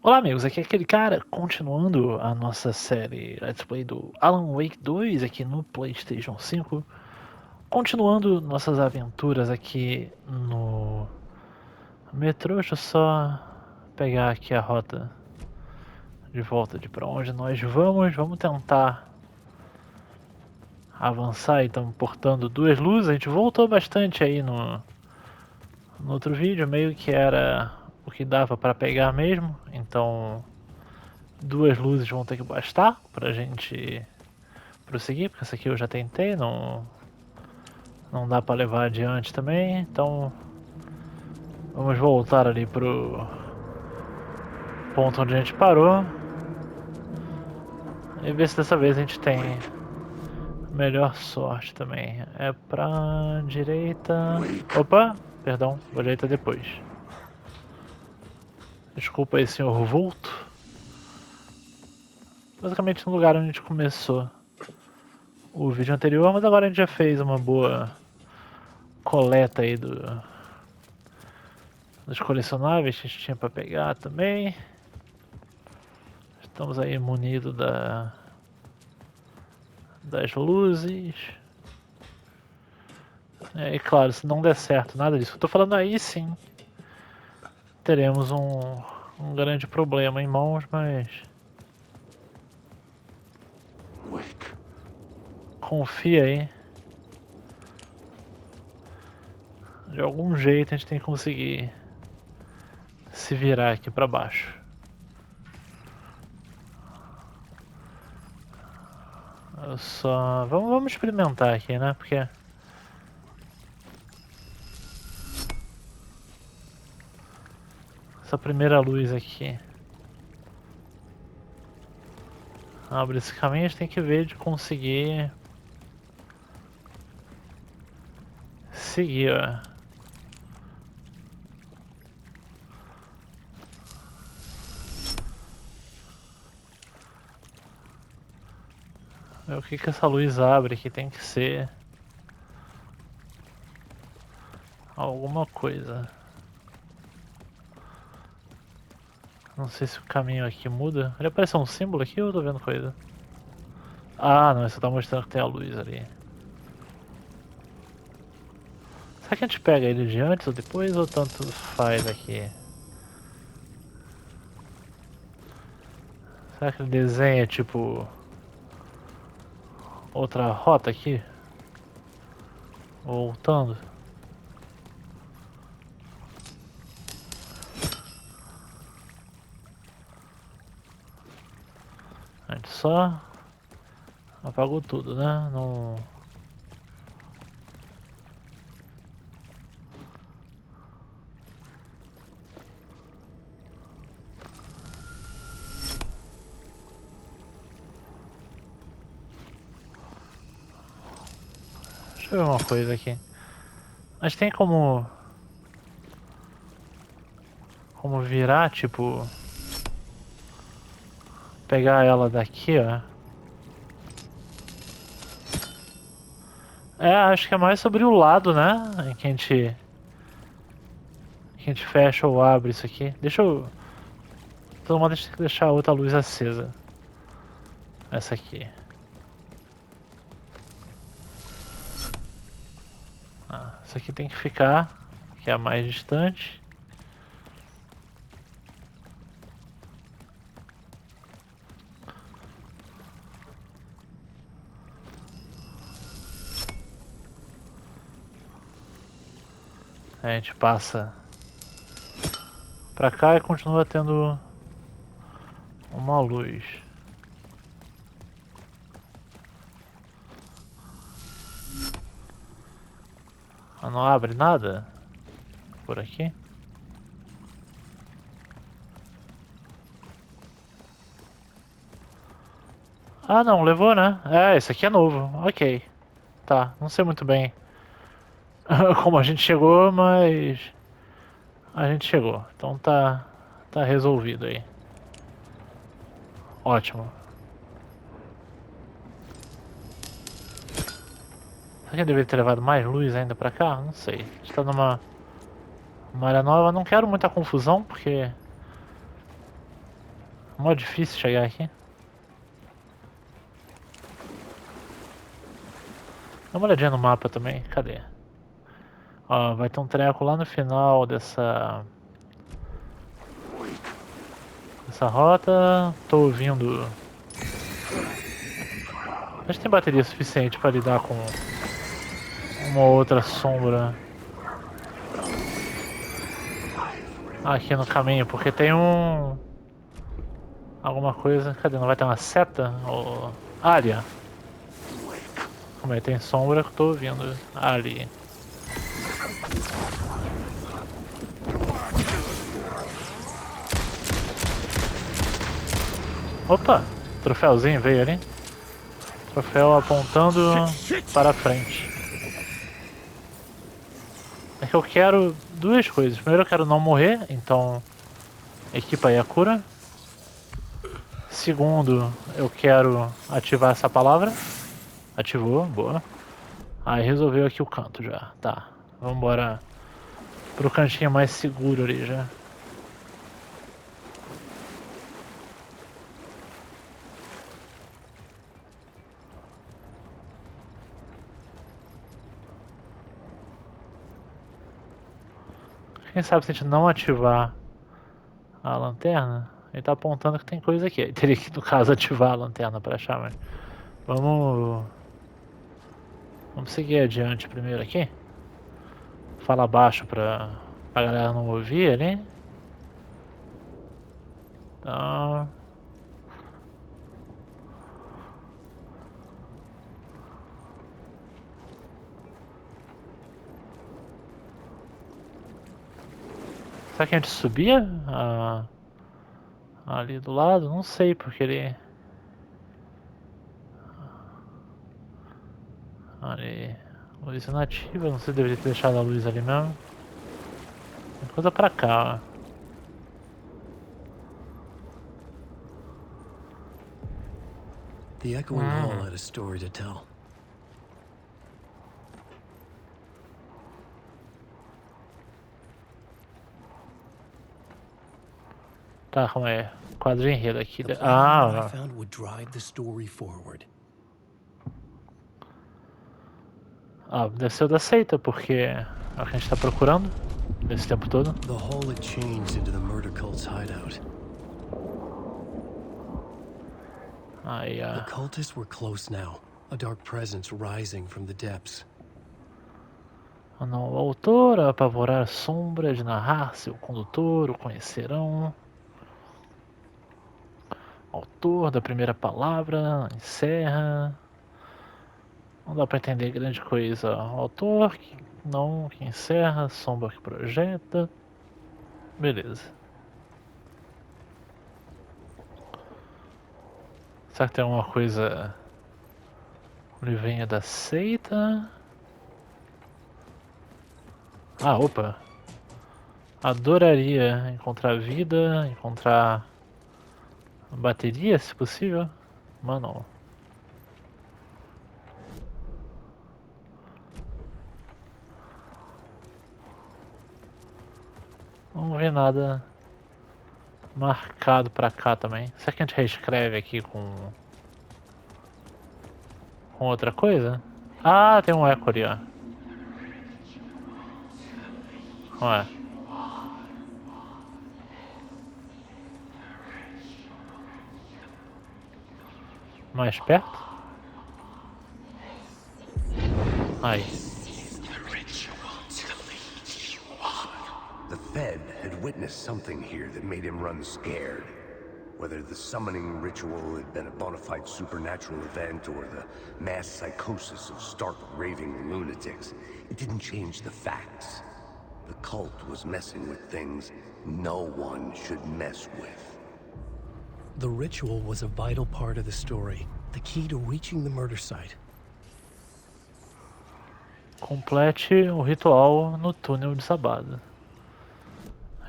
Olá amigos, aqui é aquele cara, continuando a nossa série Let's Play do Alan Wake 2 aqui no PlayStation 5, continuando nossas aventuras aqui no metrô. Deixa eu só pegar aqui a rota de volta de para onde nós vamos tentar avançar. E estamos portando duas luzes. A gente voltou bastante aí no outro vídeo, meio que era o que dava para pegar mesmo, então duas luzes vão ter que bastar pra gente prosseguir, porque essa aqui eu já tentei, não dá pra levar adiante também, então vamos voltar ali pro ponto onde a gente parou e ver se dessa vez a gente tem melhor sorte também. É pra direita... Opa, perdão, vou direita depois. Desculpa aí, senhor vulto. Basicamente no lugar onde a gente começou o vídeo anterior, mas agora a gente já fez uma boa coleta aí dos colecionáveis que a gente tinha pra pegar também. Estamos aí munidos das luzes. E claro, se não der certo nada disso que eu tô falando, aí sim teremos um grande problema em mãos, mas confia aí. De algum jeito a gente tem que conseguir se virar aqui pra baixo. Eu só... Vamos experimentar aqui, né? Porque... essa primeira luz aqui abre esse caminho, a gente tem que ver de conseguir seguir, ó. Ver o que essa luz abre aqui, tem que ser alguma coisa. Não sei se o caminho aqui muda. Ele apareceu um símbolo aqui ou eu tô vendo coisa? Ah, não, isso tá mostrando que tem a luz ali. Será que a gente pega ele de antes ou depois, ou tanto faz aqui? Será que ele desenha tipo outra rota aqui? Voltando? A gente só apagou tudo, né? Não... Deixa eu ver uma coisa aqui. Mas tem como virar, tipo, pegar ela daqui, ó. É, acho que é mais sobre o lado, né? Em que a gente fecha ou abre isso aqui. Deixa eu... Todo mundo tem que deixar a outra luz acesa. Essa aqui. Essa aqui tem que ficar, que é a mais distante. A gente passa pra cá e continua tendo uma luz. Ah, não abre nada por aqui? Ah não, levou, né? É, esse aqui é novo, ok. Tá, não sei muito bem como a gente chegou, mas a gente chegou. Então tá resolvido aí. Ótimo. Será que eu deveria ter levado mais luz ainda pra cá? Não sei. A gente tá numa área nova. Não quero muita confusão, porque Mó difícil chegar aqui. Dá uma olhadinha no mapa também. Cadê? Ó, vai ter um treco lá no final dessa rota. Tô ouvindo. A gente tem bateria suficiente para lidar com uma outra sombra aqui no caminho, porque tem alguma coisa. Cadê? Não vai ter uma seta? Ou área? Como é? Tem sombra que eu tô ouvindo ali. Opa! Troféuzinho veio ali. Troféu apontando para frente. É que eu quero duas coisas. Primeiro eu quero não morrer, então equipa aí a cura. Segundo, eu quero ativar essa palavra. Ativou, boa. Aí resolveu aqui o canto já. Tá, vamos embora pro cantinho mais seguro ali já. Quem sabe se a gente não ativar a lanterna, ele tá apontando que tem coisa aqui. Ele teria que, no caso, ativar a lanterna pra achar, mas... Vamos seguir adiante primeiro aqui. Fala baixo pra galera não ouvir ali. Então... Será que a gente subia ali do lado? Não sei, porque ele... Ali... Luz inativa, não sei se deveria ter deixado a luz ali mesmo. Tem coisa pra cá, ó. The echoing hall had a story to tell. Tá, como é? Quadro de enredo aqui. The plan I Ah, found would drive the story forward. deve ser o da seita, porque é o que a gente tá procurando nesse tempo todo. The hall had changed into the murder cult's hideout. Aí, The cultists were close now, a dark presence rising from the depths. não, o autor, a apavorar a sombra de narrar, seu condutor, o conhecerão. Autor da primeira palavra, encerra. Não dá pra entender grande coisa. O autor, que encerra, sombra que projeta. Beleza. Será que tem alguma coisa... Ele venha da seita? Ah, opa. Adoraria encontrar vida, encontrar bateria, se possível. Mas não. Não vi nada marcado pra cá também. Será que a gente reescreve aqui com outra coisa? Ah, tem um eco ali, ó. Ué. Mais perto? Aí. The Fed had witnessed something here that made him run scared. Whether the summoning ritual had been a bona fide supernatural event or the mass psychosis of stark raving lunatics, it didn't change the facts. The cult was messing with things no one should mess with. The ritual was a vital part of the story, the key to reaching the murder site. Complete o ritual no túnel de Sabado.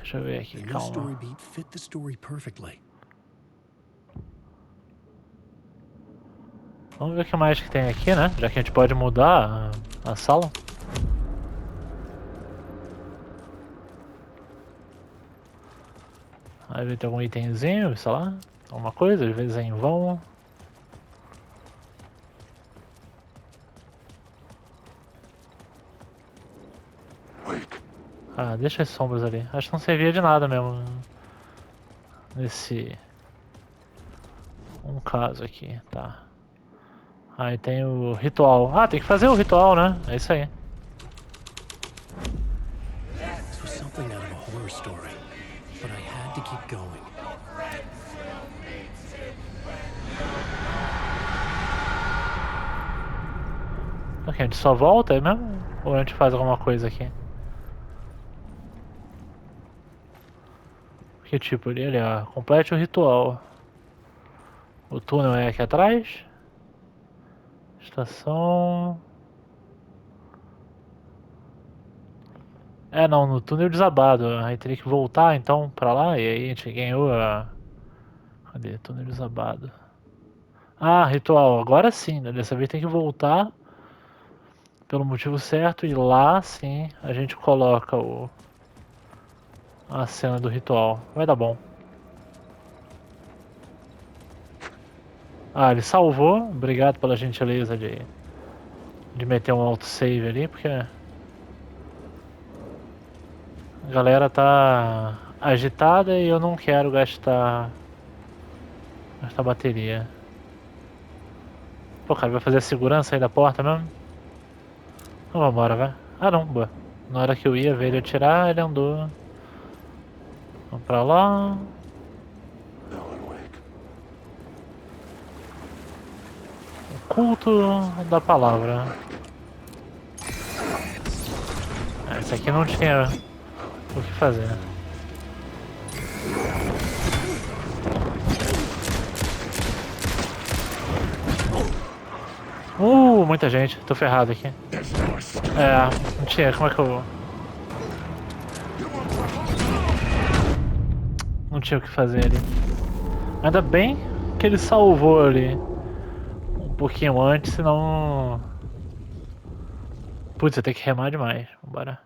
Deixa eu ver aqui, The new calma. story beat fit the story perfectly. Vamos ver o que mais que tem aqui, né? Já que a gente pode mudar a sala. Aí vai ter algum itemzinho, sei lá. alguma coisa, às vezes é em vão. Ah, deixa as sombras ali. Acho que não servia de nada mesmo. Nesse... um caso aqui, tá. Aí tem o ritual. Ah, tem que fazer o ritual, né? É isso aí. This was something out of a horror story, but I had to keep going. Ok, a gente só volta aí mesmo? Ou a gente faz alguma coisa aqui? Que tipo ali, ó. Complete o ritual. O túnel é aqui atrás. Estação... É, não, no túnel desabado. Aí teria que voltar então pra lá e aí a gente ganhou a... Cadê? Túnel desabado. Ah, ritual. Agora sim, né? Dessa vez tem que voltar pelo motivo certo e lá sim a gente coloca a cena do ritual. Vai dar bom. Ah, ele salvou. Obrigado pela gentileza de meter um autosave ali, porque a galera tá agitada e eu não quero gastar bateria. Pô, cara, vai fazer a segurança aí da porta mesmo? Então vambora, vai. Ah não, boa. Na hora que eu ia ver ele atirar, ele andou. Vamos pra lá. O culto da palavra. Ah, esse aqui não tinha o que fazer. Muita gente. Tô ferrado aqui. É, não tinha. Como é que eu... Não tinha o que fazer ali. Ainda bem que ele salvou ali um pouquinho antes, senão... Putz, eu tenho que remar demais. Vambora.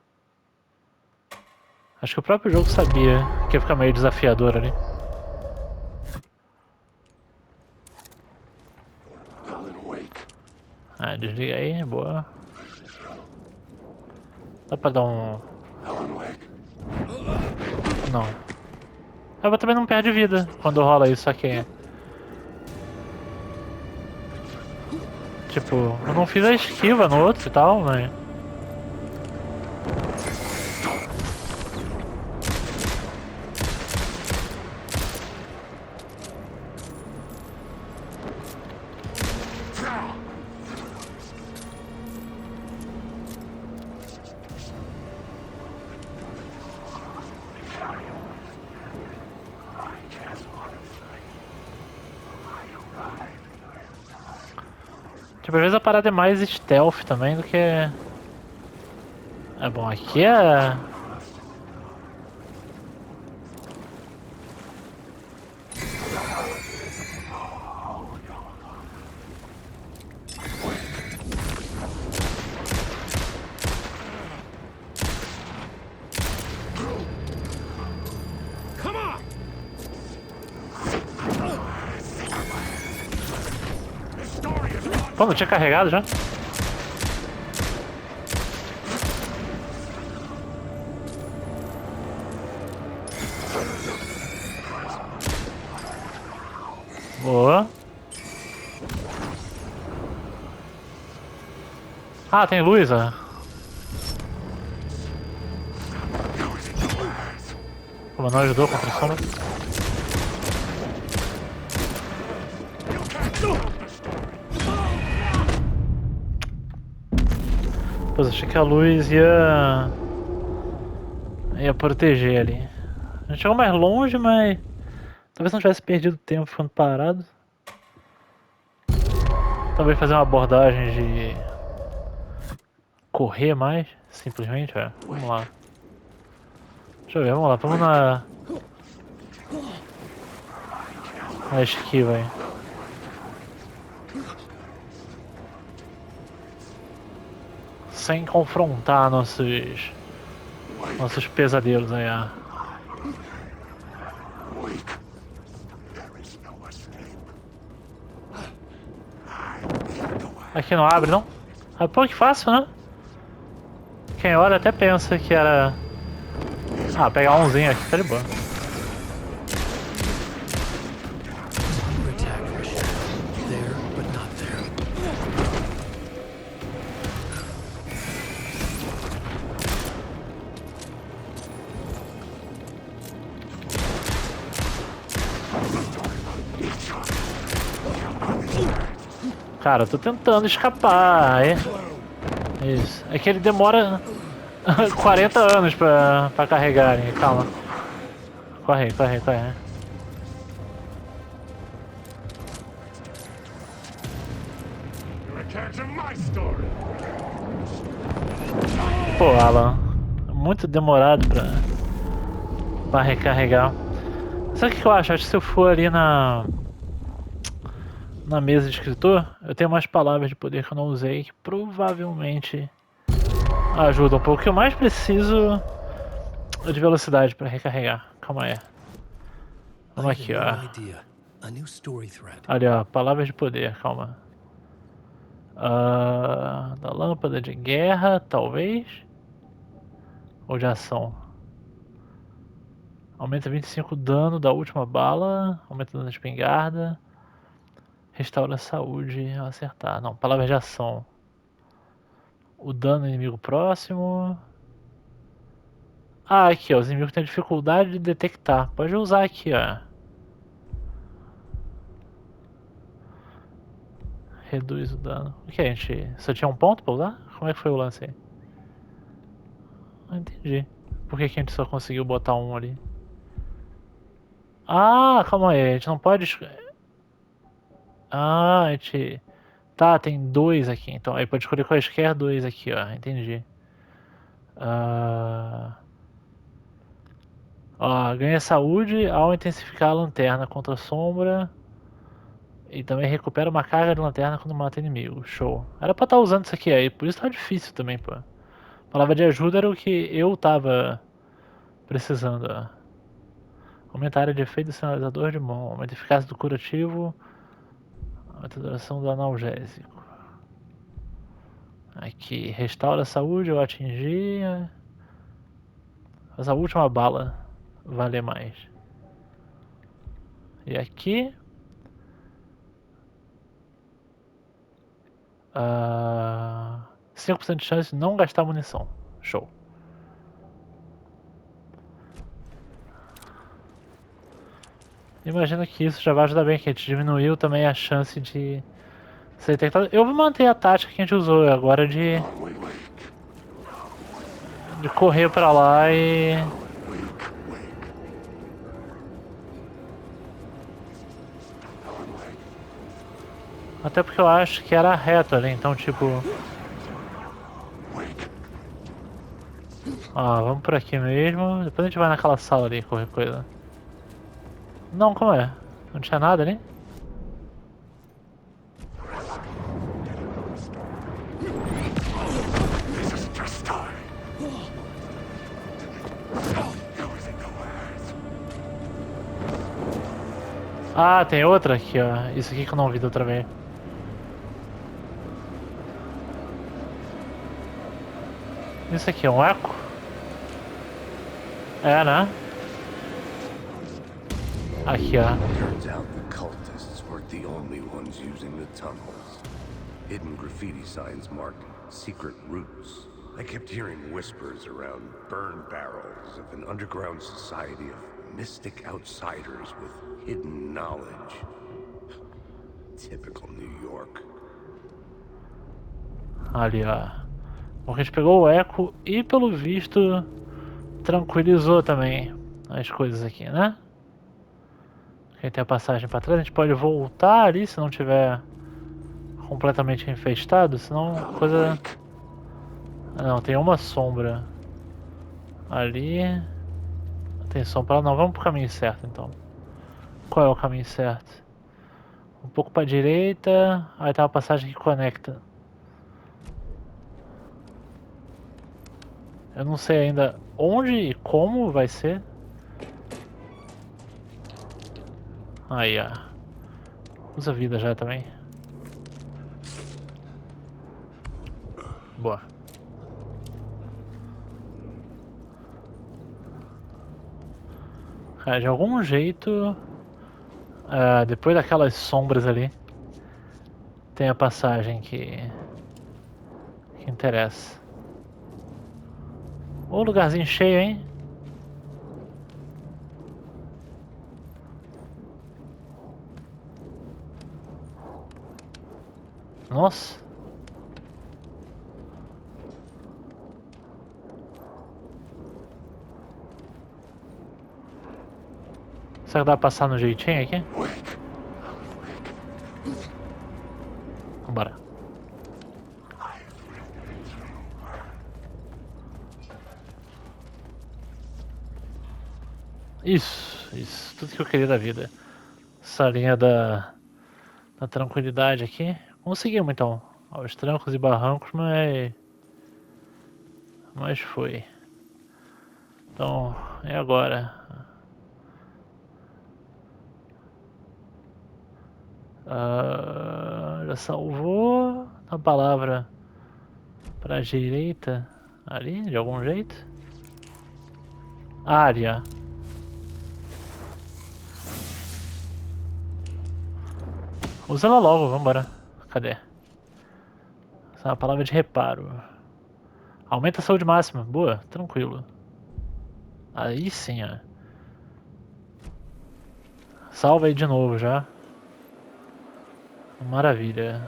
Acho que o próprio jogo sabia que ia ficar meio desafiador ali. Ah, desliga aí, boa. Dá pra dar um... Não. Ela também não perde vida quando rola isso aqui. Tipo, eu não fiz a esquiva no outro e tal, mas... Tipo, às vezes a parada é mais stealth também do que... É bom, aqui é... Pô, não tinha carregado já? Boa. Ah, tem luz, ó. Pô, mas não ajudou contra a sombra. Pô, achei que a luz ia proteger ali. A gente chegou mais longe, mas... Talvez não tivesse perdido tempo ficando parado. Talvez fazer uma abordagem de... correr mais, simplesmente, é. Vamos lá. Deixa eu ver, vamos lá, vamos na esquiva aí. Sem confrontar nossos pesadelos aí, ó. Aqui não abre, não? Ah, pô, que fácil, né? Quem olha até pensa que era... Ah, pegar umzinho aqui, tá de boa. Your attack, Richard. There, but not there. Cara, eu tô tentando escapar. Isso. É que ele demora 40 anos pra carregarem. Calma. Corre aí, corre aí, corre aí. Pô, Alan. Muito demorado pra recarregar. Sabe o que eu acho? Acho que se eu for ali na mesa de escritor, eu tenho umas palavras de poder que eu não usei que provavelmente ajudam um pouco. O que eu mais preciso é de velocidade pra recarregar. Calma aí. Vamos aqui, ó. Ali, ó. Palavras de poder, calma. Da lâmpada de guerra, talvez? Ou de ação? Aumenta 25 o dano da última bala. Aumenta o dano da espingarda. Restaura a saúde ao acertar. Não, palavras de ação. O dano inimigo próximo. Ah, aqui ó, os inimigos têm dificuldade de detectar. Pode usar aqui, ó. Reduz o dano. O que a gente... Só tinha um ponto pra usar? Como é que foi o lance aí? Não entendi. Por que a gente só conseguiu botar um ali? Ah, calma aí, a gente não pode... Ah, a gente... Tá, tem dois aqui, então. Aí pode escolher quaisquer dois aqui, ó. Entendi. Ó, ganha saúde ao intensificar a lanterna contra a sombra. E também recupera uma carga de lanterna quando mata inimigo. Show. Era pra estar usando isso aqui aí, por isso tá difícil também, pô. Palavra de ajuda era o que eu tava precisando, ó. Aumenta a área de efeito do sinalizador de mão. Aumenta a eficácia do curativo. Aumenta a duração do analgésico. Aqui, restaura a saúde ao atingir. Faz a última bala valer mais. E aqui... 5% de chance de não gastar munição. Show. Imagino que isso já vai ajudar bem, que a gente diminuiu também a chance de ser detectado. Eu vou manter a tática que a gente usou agora de correr pra lá e... Até porque eu acho que era reto ali, então tipo... Vamos por aqui mesmo. Depois a gente vai naquela sala ali, qualquer coisa. Não, como é? Não tinha nada ali? Ah, tem outra aqui, ó. Isso aqui que eu não vi da outra vez. Isso aqui é um eco? É, né? Aqui, ó. Turns out the cultists weren't the only ones using the tunnels. Hidden graffiti signs marked secret routes. I kept hearing whispers around burn barrels of an underground society of mystic outsiders with hidden knowledge. Typical New York. Ali, ó. Bom, a gente pegou o eco e, pelo visto, tranquilizou também as coisas aqui, né? Aqui tem a passagem pra trás, a gente pode voltar ali se não tiver completamente infestado, senão coisa... Não, tem uma sombra ali. Tem sombra, não, vamos pro caminho certo então. Qual é o caminho certo? Um pouco pra direita, aí tem uma passagem que conecta. Eu não sei ainda onde e como vai ser. Aí, ó. Usa vida já também. Boa. Cara, de algum jeito, depois daquelas sombras ali, tem a passagem que interessa. Ô, lugarzinho cheio, hein? Nossa. Será que dá pra passar no jeitinho aqui? Vambora. Isso. Tudo que eu queria da vida. Essa linha da tranquilidade aqui. Conseguimos então. Aos trancos e barrancos, mas foi. Então, é agora. Já salvou a palavra pra direita ali, de algum jeito? Área. Usa ela logo, vambora. Cadê? Essa é uma palavra de reparo. Aumenta a saúde máxima. Boa, tranquilo. Aí sim, ó. Salva aí de novo já. Maravilha.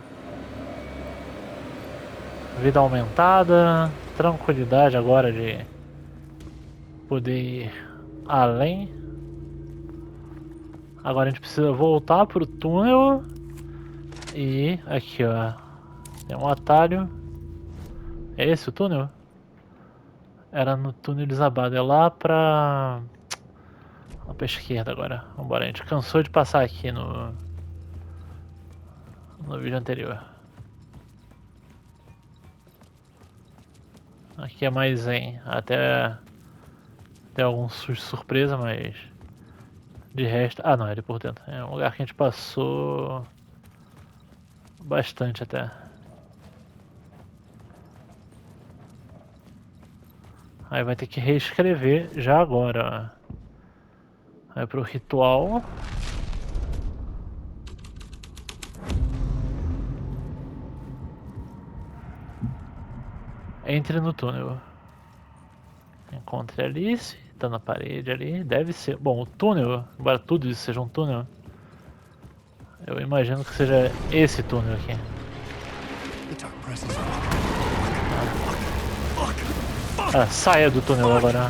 Vida aumentada. Tranquilidade agora de poder ir além. Agora a gente precisa voltar pro túnel. E aqui, ó. Tem um atalho. É esse o túnel? Era no túnel desabado. É lá pra esquerda agora. Vambora, a gente cansou de passar aqui no vídeo anterior. Aqui é mais zen. Até tem algum susto surpresa, mas de resto... Ah não, é ali por dentro. É um lugar que a gente passou bastante até. Aí vai ter que reescrever já agora, ó. Vai pro ritual. Entre no túnel. Encontre a Alice. Tá na parede ali. Deve ser... Bom, o túnel, embora tudo isso seja um túnel, eu imagino que seja esse túnel aqui. Saia do túnel agora.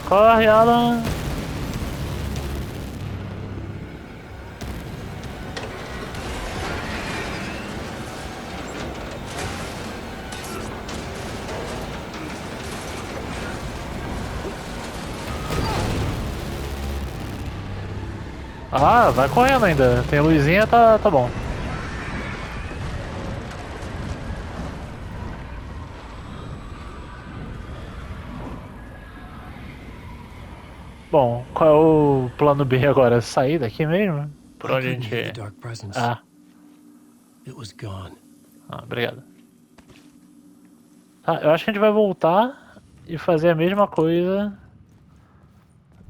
Corre, Alan! Ah, vai correndo ainda. Tem luzinha, tá bom. Bom, qual é o plano B agora? Sair daqui mesmo? Por onde a gente... It was gone. Obrigado. Tá, eu acho que a gente vai voltar e fazer a mesma coisa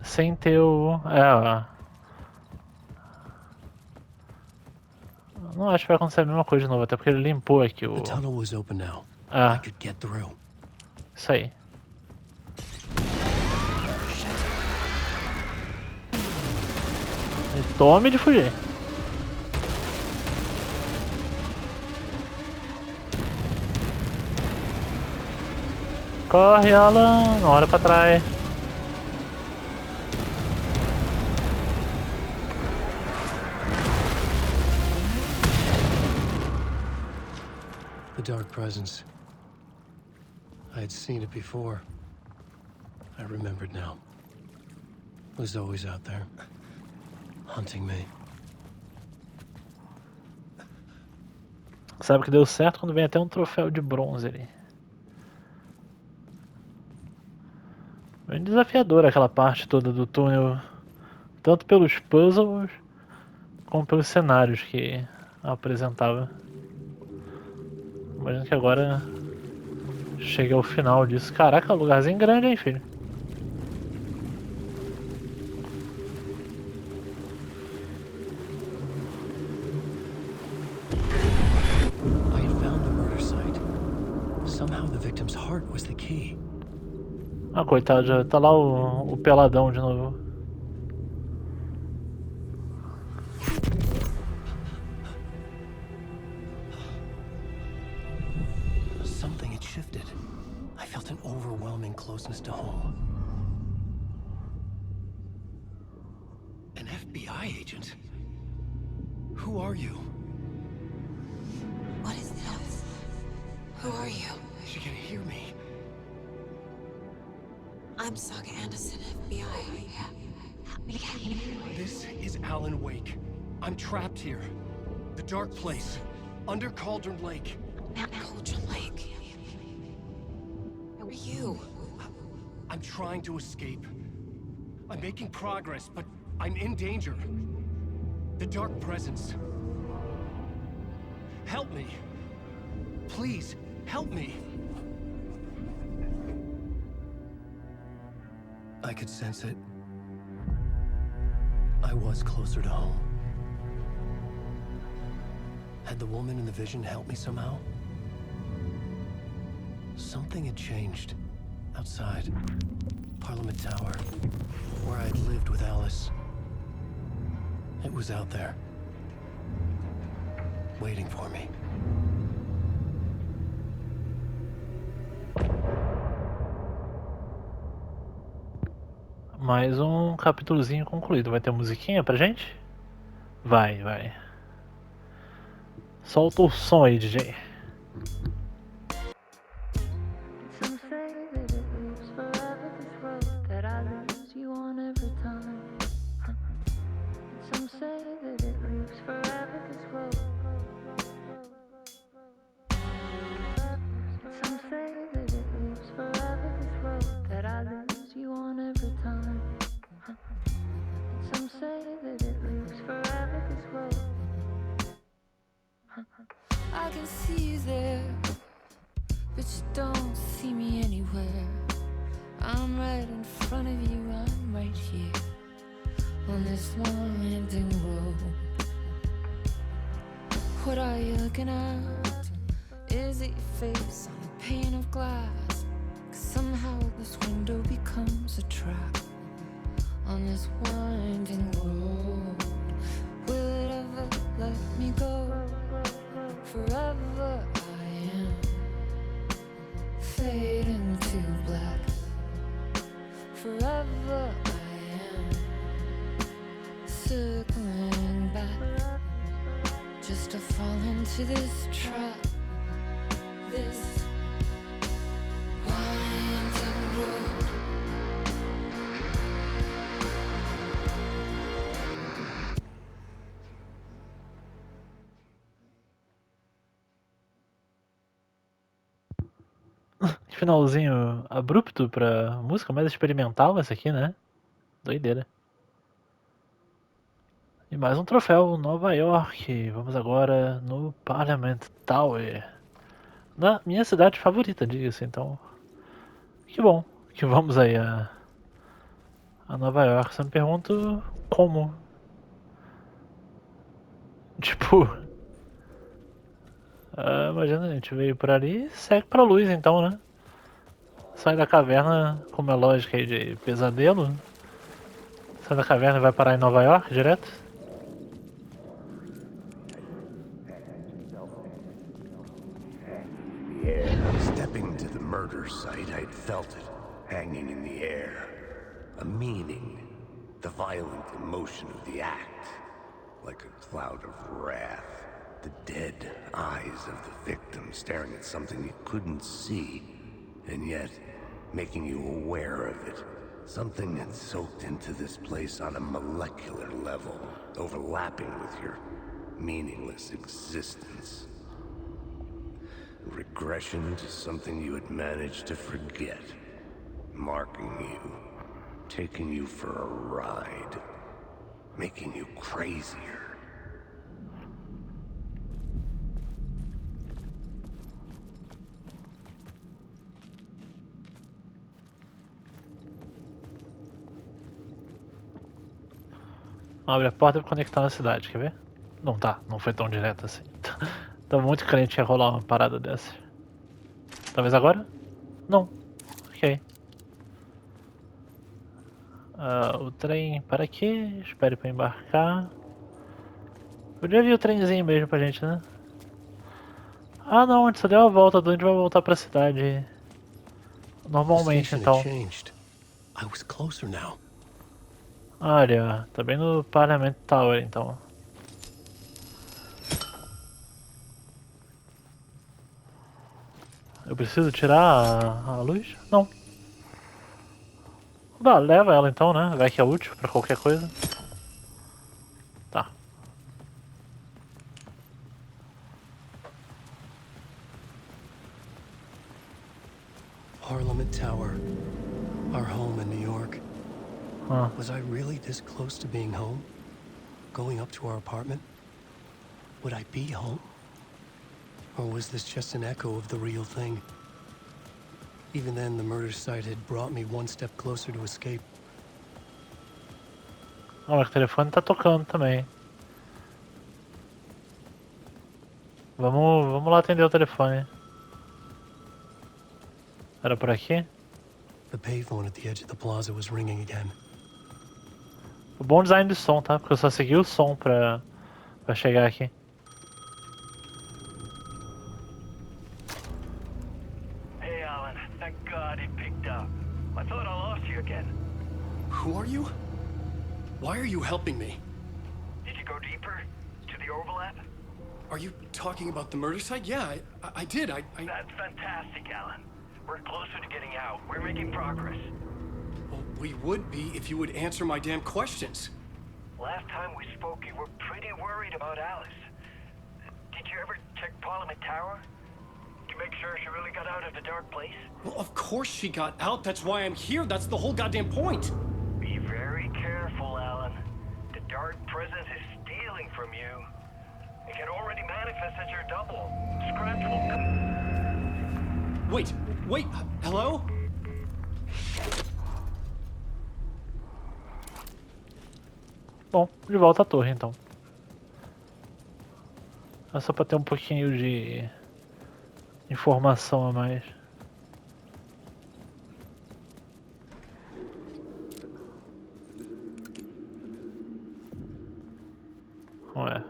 sem ter o... Não acho que vai acontecer a mesma coisa de novo, até porque ele limpou aqui o... The tunnel was open now. I could get through. Isso aí. E tome de fugir. Corre, Alan, não olha pra trás. The dark presence. I had seen it before. I remembered now. It was always out there, hunting me. Sabe que deu certo quando vem até um troféu de bronze ali. Bem desafiador aquela parte toda do túnel. Tanto pelos puzzles, como pelos cenários que apresentava. Imagino que agora chegue ao final disso. Caraca, lugarzinho grande, hein, filho? I had found the murder site. Somehow the victim's heart was the key. Ah, coitado, já tá lá o peladão de novo. Something had shifted. I felt an overwhelming closeness to home. An FBI agent? Who are you? What is this? Who are you? She can hear me. I'm Saga Anderson, FBI. Help me get you. This is Alan Wake. I'm trapped here. The dark place. Under Cauldron Lake. Mount Cauldron Lake. Who are you? I'm trying to escape. I'm making progress, but I'm in danger. The dark presence. Help me. Please, help me. I could sense it. I was closer to home. Had the woman in the vision helped me somehow? Something had changed. Outside. Parliament Tower. Where I'd lived with Alice. It was out there. Waiting for me. Mais um capítulozinho concluído. Vai ter musiquinha pra gente? Vai, vai. Solta o som aí, DJ. Some say that it lives forever, this road that I lose you on every time. Some say that it lives forever, this road. Some say that it lives forever, this road that I lose you on every time. Some say that it lives forever, this road. I can see you there, but you don't see me anywhere. I'm right in front of you, I'm right here on this long winding road. What are you looking at? Is it your face on a pane of glass? 'Cause somehow this window becomes a trap on this winding road. Will it ever let me go? Forever I am fading to black. Forever I am circling back, just to fall into this trap. This winding road. Finalzinho abrupto pra música mais experimental essa aqui, né? Doideira. E mais um troféu, Nova York. Vamos agora no Parliament Tower. Na minha cidade favorita, diga-se, então. Que bom que vamos aí a Nova York. Só me pergunto como. Tipo. Imagina, a gente veio por ali e segue pra luz então, né? Sai da caverna, como é lógica aí de pesadelo. Sai da caverna e vai parar em Nova York direto? Stepping to the murder site, I'd felt it, hanging in the air. A meaning, the violent emotion of the act. Like a cloud of wrath. The dead eyes of the victim staring at something you couldn't see, and yet making you aware of it. Something had soaked into this place on a molecular level, overlapping with your meaningless existence. Regression to something you had managed to forget. Marking you, taking you for a ride, making you crazier. Abre a porta e conectar na cidade, quer ver? Não tá, não foi tão direto assim. Tava muito crente que ia rolar uma parada dessa. Talvez agora? Não. Ok. O trem para aqui, espere pra embarcar. Podia vir o trenzinho mesmo pra gente, né? Ah não, a gente só deu a volta, a gente vai voltar pra cidade. The Normalmente station had então. changed. I was closer now. Olha, tá bem no Parliament Tower então. Eu preciso tirar a luz? Não. Bah, leva ela então, né? Vai que é útil pra qualquer coisa. Tá. Parliament Tower. Our home in New York. Ah. Was I really this close to being home? Going up to our apartment? Would I be home? Or was this just an echo of the real thing? Even then, the murder site had brought me one step closer to escape. Ó, o telefone tá tocando também. Vamos lá atender o telefone. Era por aqui? The payphone at the edge of the plaza was ringing again. O bom design de som, tá? Porque eu só segui o som pra chegar aqui. Hey, Alan. Thank God it picked up. I thought I lost you again. Who are you? Why are you helping me? Did you go deeper? To the overlap? Are you talking about the murder site? Yeah, I did. That's fantastic, Alan. We're closer to getting out. We're making progress. Well, we would be if you would answer my damn questions. Last time we spoke, you were pretty worried about Alice. Did you ever check Parliament Tower? To make sure she really got out of the dark place? Well, of course she got out. That's why I'm here. That's the whole goddamn point. Be very careful, Alan. The dark presence is stealing from you. It can already manifest as your double. Scratch will come. Wait, hello? Bom, de volta à torre então. É só pra ter um pouquinho de informação a mais. Ué.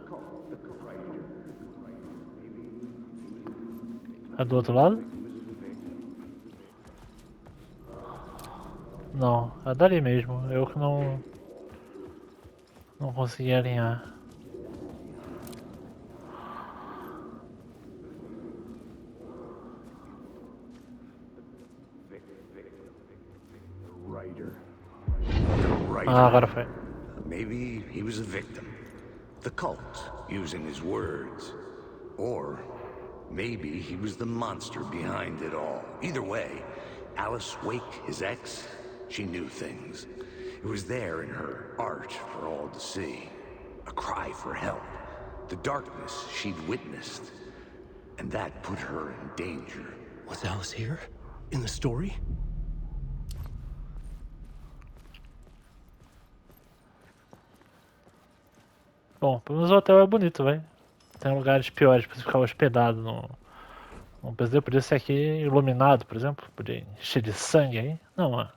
É do outro lado? Não, é dali mesmo. Eu que não consegui alinhar. Ah, agora foi. Maybe he was a victim. The cult, using his words. Or maybe he was the monster behind it all. Either way, Alice Wake, his ex, she knew things. It was there in her art for all to see. A cry for help. The darkness she'd witnessed. And that put her in danger. Was Alice here? In the story? Bom, pelo menos o hotel é bonito, vai. Tem lugares piores pra você ficar hospedado num pesadelo. Podia ser aqui iluminado, por exemplo. Podia encher de sangue aí. Não, é.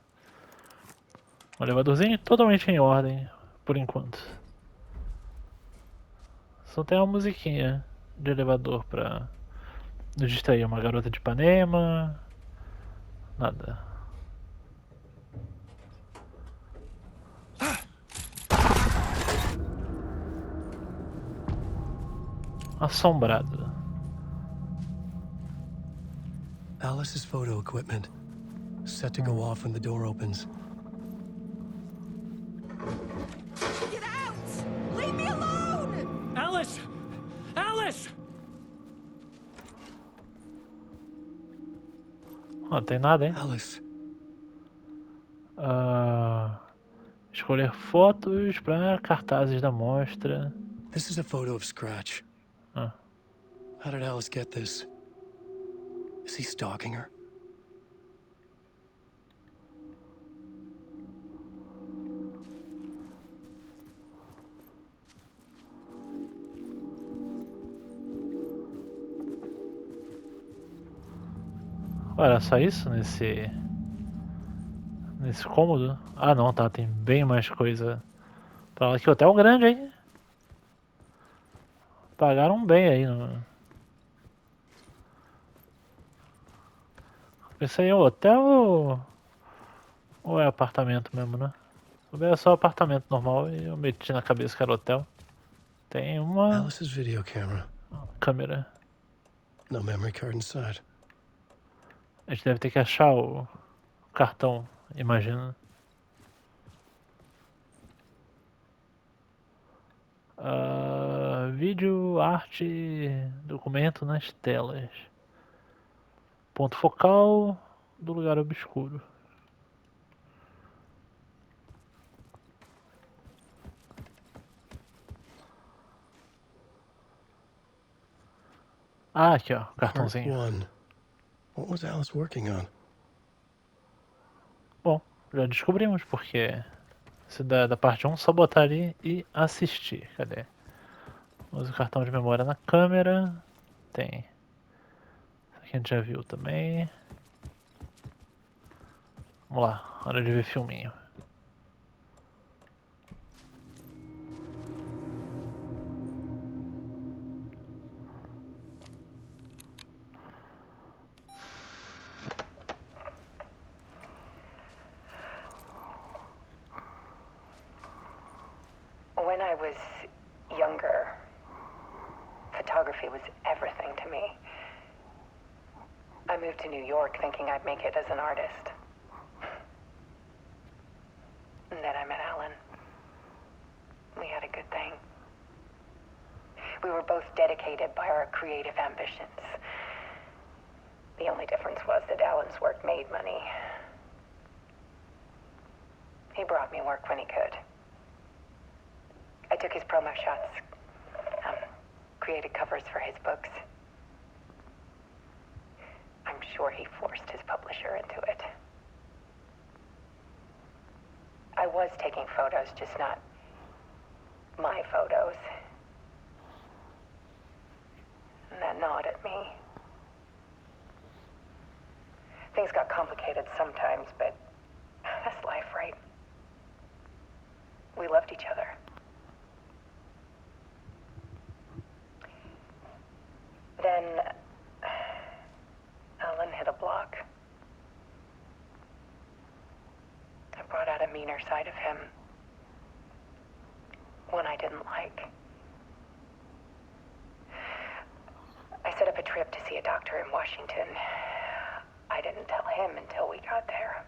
Um elevadorzinho totalmente em ordem, por enquanto. Só tem uma musiquinha de elevador pra nos distrair. Uma garota de Ipanema. Nada. Assombrado. Alice's photo equipment. Set to go off when the door opens. Get out! Leave me alone! Alice! Alice! Não tem nada, hein? Alice. Escolher fotos para cartazes da mostra. This is a photo of Scratch. Ah. How did Alice get this? Is he stalking her? Ué, era só isso nesse cômodo? Ah não, tá, tem bem mais coisa pra lá. Que hotel grande, hein? Pagaram bem aí. Pensei em hotel ou é apartamento mesmo, né? É só apartamento normal e eu meti na cabeça que era hotel. Tem uma Alice's video camera. câmera. No memory card inside. A gente deve ter que achar o cartão, imagina. Vídeo, arte, documento nas telas. Ponto focal do lugar obscuro. Ah, aqui ó, Part cartãozinho. 1. What was Alice working on? Bom, já descobrimos porque se da parte 1 só botar ali e assistir. Cadê? Usa o cartão de memória na câmera. Tem. Isso aqui a gente já viu também. Vamos lá, hora de ver filminho. When I was younger, photography was everything to me. I moved to New York thinking I'd make it as an artist. And then I met Alan. We had a good thing. We were both dedicated by our creative ambitions. The only difference was that Alan's work made money. He brought me work when he could. I took his promo shots, created covers for his books. I'm sure he forced his publisher into it. I was taking photos, just not my photos. And that gnawed at me. Things got complicated sometimes, but that's life, right? We loved each other. Then Alan hit a block. I brought out a meaner side of him. One I didn't like. I set up a trip to see a doctor in Washington. I didn't tell him until we got there.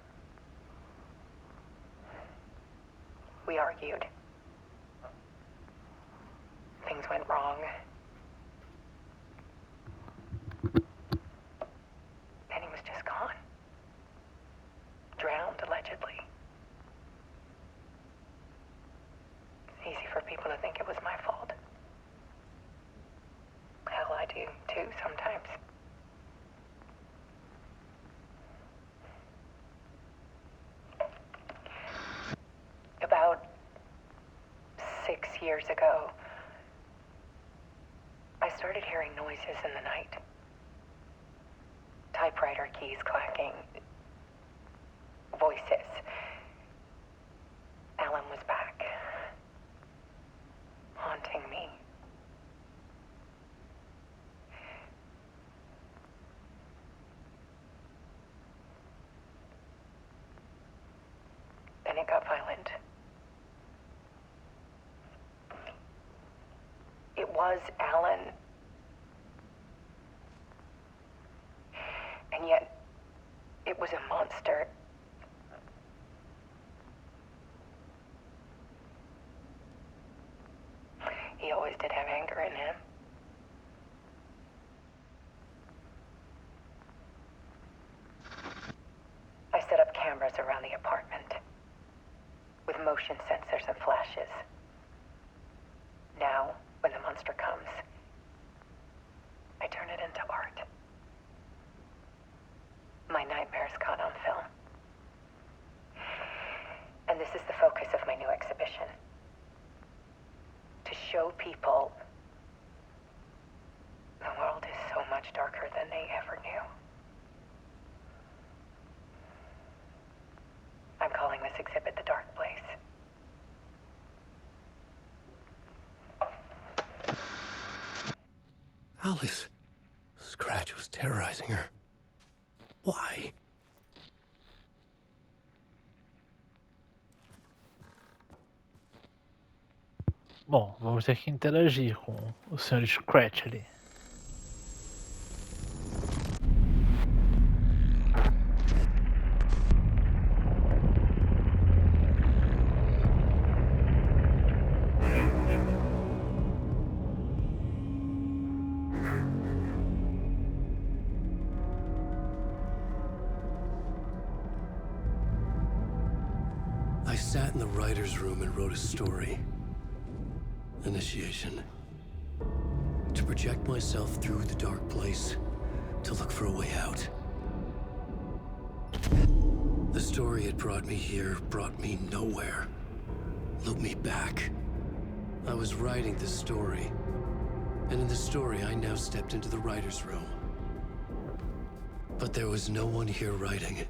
We argued. Things went wrong. Then he was just gone. Drowned, allegedly. It's easy for people to think it was my fault. Hell, I do too sometimes. About 6 years ago, I started hearing noises in the night. Typewriter keys clacking. Voices. Alan was back. Haunting me. Then it got violent. It was Alan. And yet, it was a monster. He always did have anger in him. I set up cameras around the apartment with motion sensors and flashes. Now, when the monster comes, I turn it into art. My nightmares caught on film. And this is the focus of my new exhibition. To show people the world is so much darker than they ever knew. Alice. Scratch was terrorizing her. Why? Bom, vamos ter que interagir com o Sr. Scratch ali. I sat in the writer's room and wrote a story. Initiation. To project myself through the dark place, to look for a way out. The story had brought me here, brought me nowhere. Looked me back. I was writing this story. And in the story, I now stepped into the writer's room. But there was no one here writing it.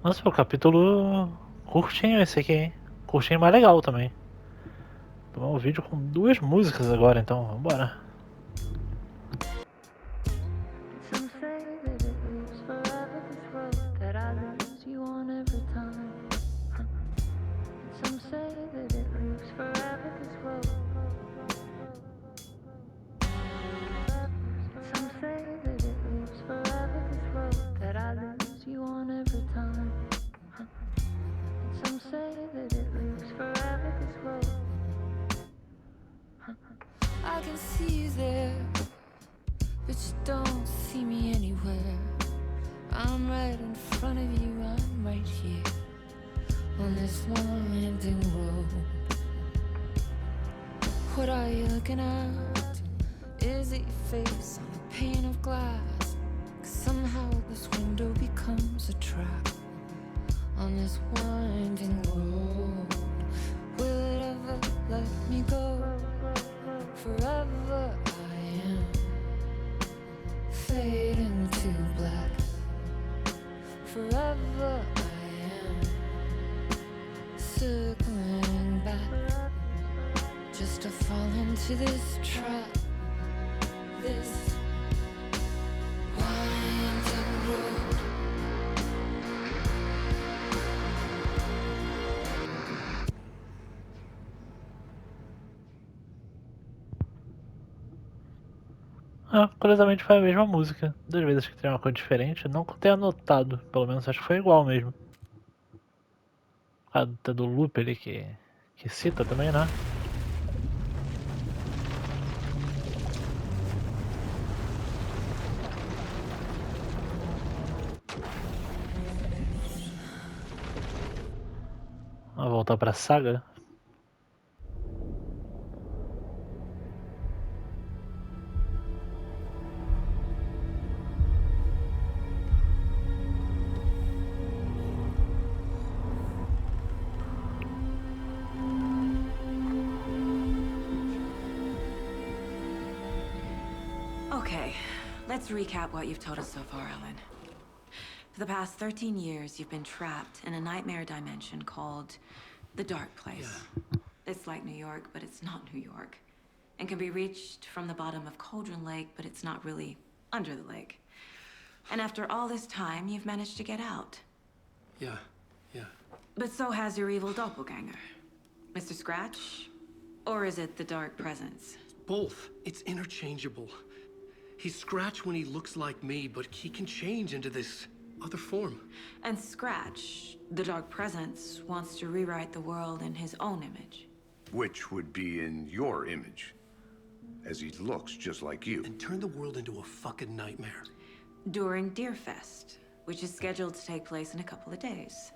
Nossa, o capítulo curtinho esse aqui, hein? Curtinho mais legal também. Tomar um vídeo com 2 músicas agora, então vambora. Some say that it lives forever, this road that I lose you on every time. Some say that it lives forever, this road. Some say that it lives forever, this road that I lose you on every time. Some say that it lives forever, this road. I can see you there, but you don't see me anywhere. I'm right in front of you, I'm right here on this winding road. What are you looking at? Is it your face on a pane of glass? 'Cause somehow this window becomes a trap on this winding road. Will it ever let me go? Forever I am fading to black. Forever I am circling back, just to fall into this trap, this winding road. Ah, curiosamente foi a mesma música. 2 vezes que tem uma coisa diferente, não que eu tenha anotado, pelo menos acho que foi igual mesmo. Até do loop ali que cita também, né? Vamos voltar pra saga. Okay, let's recap what you've told us so far, Ellen. For the past 13 years, you've been trapped in a nightmare dimension called the Dark Place. Yeah. It's like New York, but it's not New York. And can be reached from the bottom of Cauldron Lake, but it's not really under the lake. And after all this time, you've managed to get out. Yeah. But so has your evil doppelganger. Mr. Scratch? Or is it the Dark Presence? Both. It's interchangeable. He's Scratch when he looks like me, but he can change into this other form. And Scratch, the Dark Presence, wants to rewrite the world in his own image. Which would be in your image, as he looks just like you. And turn the world into a fucking nightmare. During Deerfest, which is scheduled to take place in a couple of days.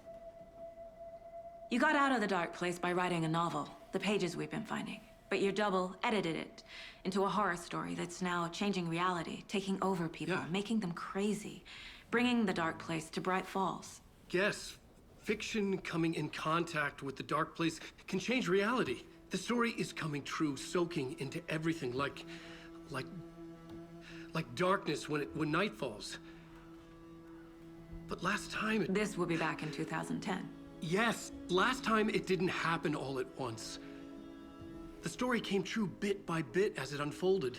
You got out of the dark place by writing a novel, the pages we've been finding. But your double edited it into a horror story that's now changing reality, taking over people, Yeah. making them crazy, bringing the dark place to Bright Falls. Yes, fiction coming in contact with the dark place can change reality. The story is coming true, soaking into everything like darkness when night falls. But last time This will be back in 2010. Yes, last time it didn't happen all at once. The story came true bit by bit as it unfolded.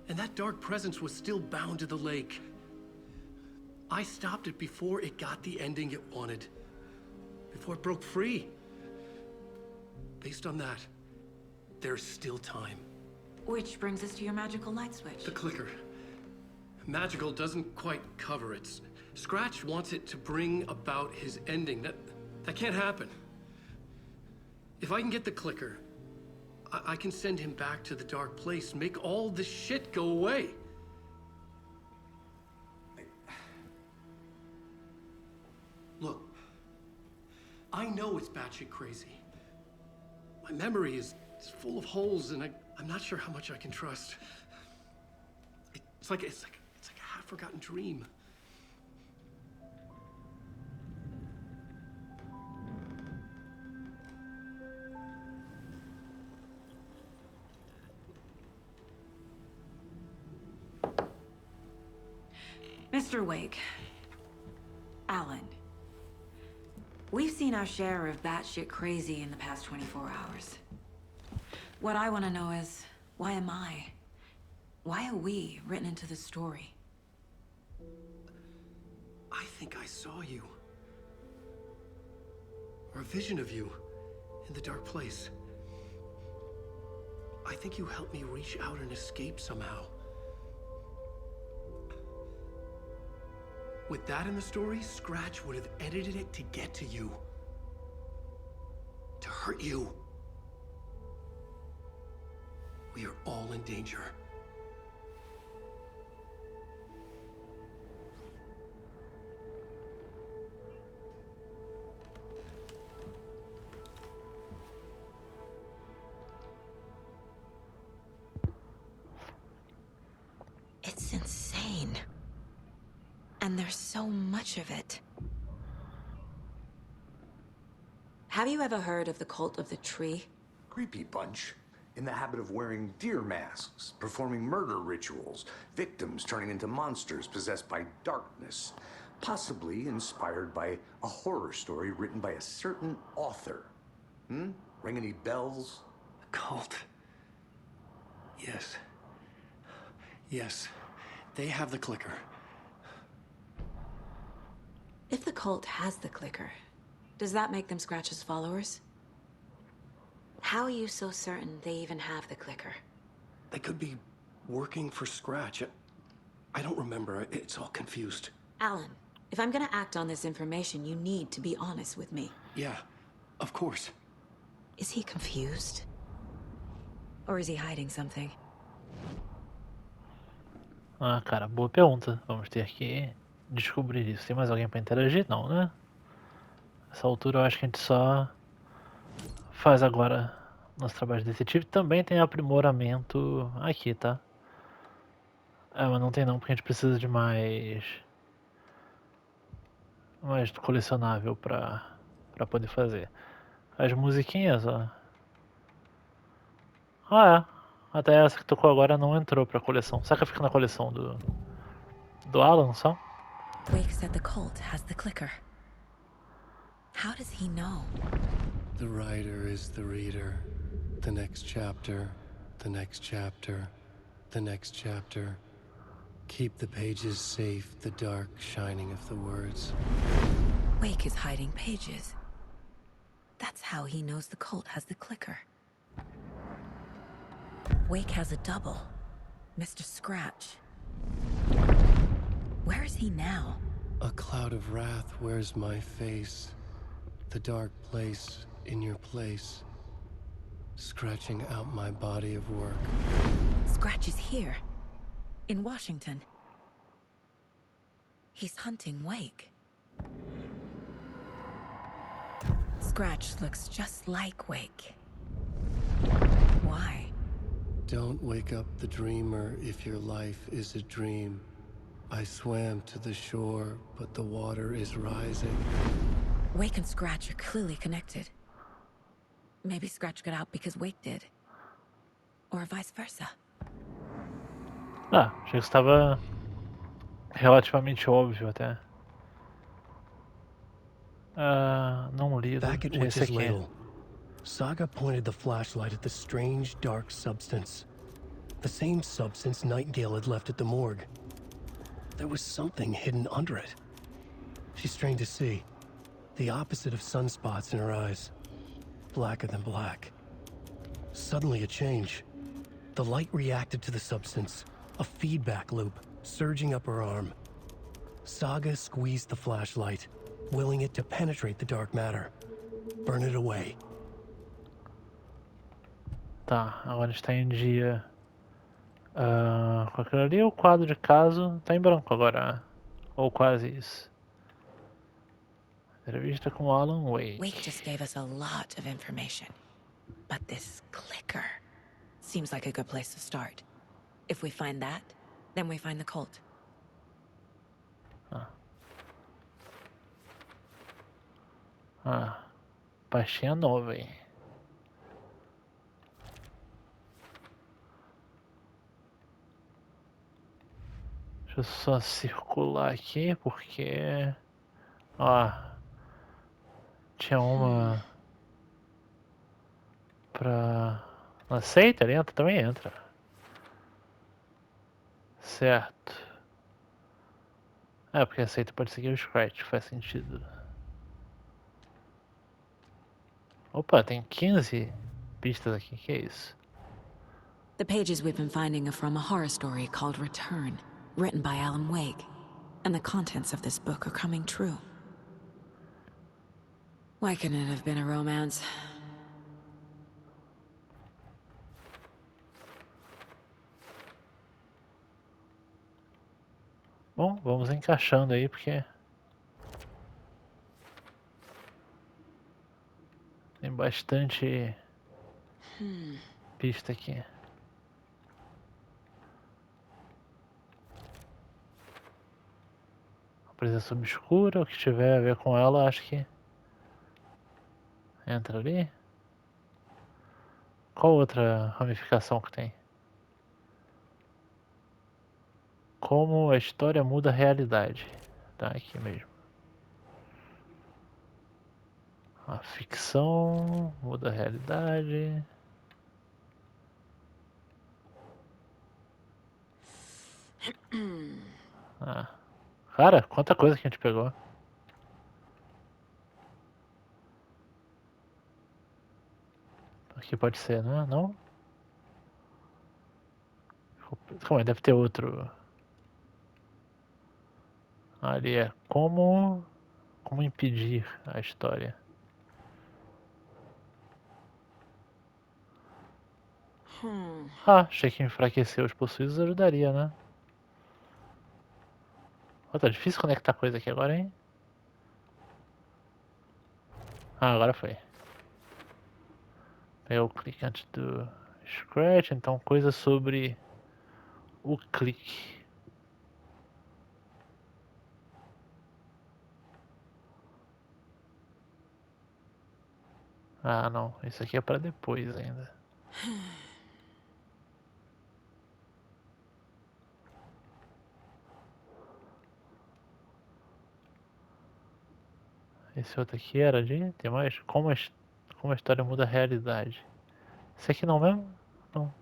And that dark presence was still bound to the lake. I stopped it before it got the ending it wanted. Before it broke free. Based on that, there's still time. Which brings us to your magical light switch. The clicker. Magical doesn't quite cover it. Scratch wants it to bring about his ending. That can't happen. If I can get the clicker, I can send him back to the dark place, make all this shit go away. Look, I know it's batshit crazy. My memory is full of holes, and I'm not sure how much I can trust. It's like a half-forgotten dream. Mr. Wake, Alan, we've seen our share of batshit crazy in the past 24 hours. What I want to know is, why am I? Why are we written into the story? I think I saw you. Or a vision of you in the dark place. I think you helped me reach out and escape somehow. With that in the story, Scratch would have edited it to get to you. To hurt you. We are all in danger. It's insane. And there's so much of it. Have you ever heard of the cult of the tree? Creepy bunch. In the habit of wearing deer masks, performing murder rituals, victims turning into monsters possessed by darkness, possibly inspired by a horror story written by a certain author. Ring any bells? Cult. Yes. Yes. They have the clicker. If the cult has the clicker, does that make them Scratch's followers? How are you so certain they even have the clicker? They could be working for Scratch. I don't remember. It's all confused. Alan, if I'm gonna act on this information, you need to be honest with me. Yeah, of course. Is he confused? Or is he hiding something? Ah, cara, boa pergunta. Vamos ter que descobrir isso. Tem mais alguém pra interagir? Não, né? Nessa altura eu acho que a gente só faz agora nosso trabalho de detetive. Também tem aprimoramento aqui, tá? Mas não tem não, porque a gente precisa de mais colecionável pra poder fazer. As musiquinhas, ó. Ah, é. Até essa que tocou agora não entrou pra coleção. Será que fica na coleção do Alan só? Wake said the cult has the clicker. How does he know? The writer is the reader. The next chapter, the next chapter, the next chapter. Keep the pages safe, the dark shining of the words. Wake is hiding pages. That's how he knows the cult has the clicker. Wake has a double. Mr. Scratch. Where is he now? A cloud of wrath wears my face. The dark place in your place. Scratching out my body of work. Scratch is here. In Washington. He's hunting Wake. It's scratch looks just like Wake. Why? Don't wake up the dreamer if your life is a dream. I swam to the shore, but the water is rising. Wake and Scratch are clearly connected. Maybe Scratch got out because Wake did. Or vice versa. Ah, achei que estava relativamente óbvio até. Não lido. Back at Tinha esse Witch's aqui. Ladle, Saga pointed the flashlight at the strange, dark substance. The same substance Nightingale had left at the morgue. There was something hidden under it. She strained to see. The opposite of sunspots in her eyes. Blacker than black. Suddenly a change. The light reacted to the substance. A feedback loop, surging up her arm. Saga squeezed the flashlight, willing it to penetrate the dark matter. Burn it away. Tá, agora está em dia. Com aquilo ali, o quadro de caso tá em branco agora. Ou quase isso. Entrevista com Alan Wake. Wake just gave us a lot of information. But this clicker seems like a good place to start. If we find that, then we find the cult. Pastinha nova, hein? Deixa eu só circular aqui, porque... Ó... Tinha uma... Pra... Aceita? Ele entra? Também entra. Certo. Porque aceita pode seguir o Scratch, faz sentido. Opa, tem 15 pistas aqui, que é isso? The pages we've been finding are from a horror story called Return, written by Alan Wake. And the contents of this book are coming true. Why couldn't it have been a romance? Bom, vamos encaixando aí, porque... Tem bastante pista aqui. A presença obscura, o que tiver a ver com ela, acho que... Entra ali. Qual outra ramificação que tem? Como a história muda a realidade. Tá aqui mesmo. A ficção muda a realidade. Cara, quanta coisa que a gente pegou. Aqui pode ser, né? Não? Calma aí, deve ter outro. Ali é como impedir a história. Achei que enfraquecer os possuídos ajudaria, né? Tá difícil conectar coisa aqui agora, hein? Agora foi. Pegou o clique antes do Scratch, então coisa sobre o clique. Não, isso aqui é pra depois ainda. Esse outro aqui era de... Tem mais? Como a história muda a realidade. Esse aqui não mesmo? Não.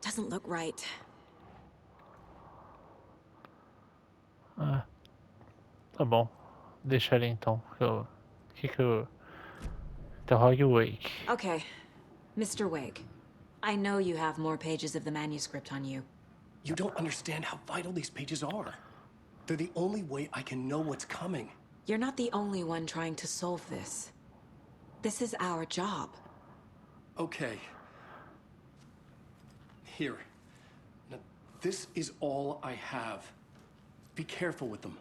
Doesn't look right. Tá bom. Deixa ali então. Que eu... Interrogue o Wake. Okay, Mr. Wake. I know you have more pages of the manuscript on you. You don't understand how vital these pages are. They're the only way I can know what's coming. You're not the only one trying to solve this. This is our job. Okay. Here. Now, this is all I have. Be careful with them.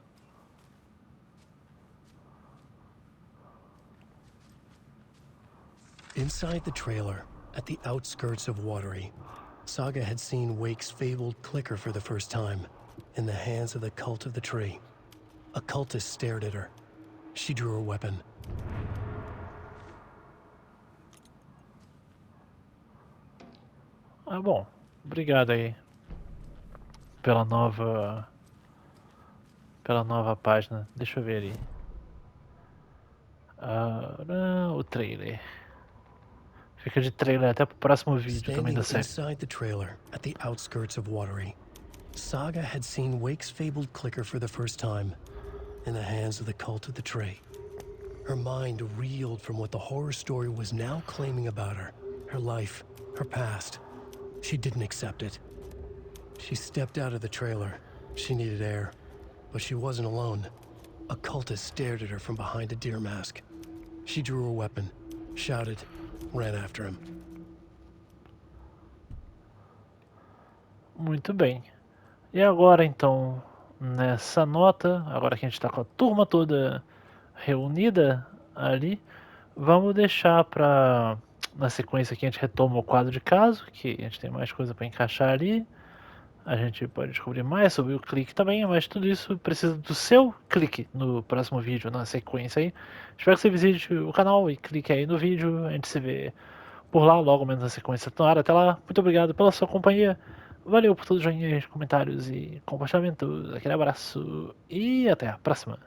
Inside the trailer, at the outskirts of Watery, Saga had seen Wake's fabled clicker for the first time, in the hands of the cult of the tree. A cultist stared at her. She drew her weapon. Ah, bom. Obrigado aí pela nova página. Deixa eu ver ali. O trailer. Fica de trailer até pro próximo vídeo também da Standing série. inside the trailer, at the outskirts of Watery, Saga had seen Wake's fabled clicker for the first time, in the hands of the cult of the tree. Her mind reeled from what the horror story was now claiming about her, her life, her past. She didn't accept it. She stepped out of the trailer. She needed air, but she wasn't alone. A cultist stared at her from behind a deer mask. She drew her weapon, shouted, ran after him. Muito bem. E agora então, nessa nota, agora que a gente tá com a turma toda reunida ali, vamos deixar pra... Na sequência aqui a gente retoma o quadro de caso, que a gente tem mais coisa para encaixar ali. A gente pode descobrir mais sobre o clique também, mas tudo isso precisa do seu clique no próximo vídeo, na sequência aí. Espero que você visite o canal e clique aí no vídeo. A gente se vê por lá, logo menos na sequência. Até lá, muito obrigado pela sua companhia. Valeu por todos os joinhas, comentários e compartilhamentos. Aquele abraço e até a próxima.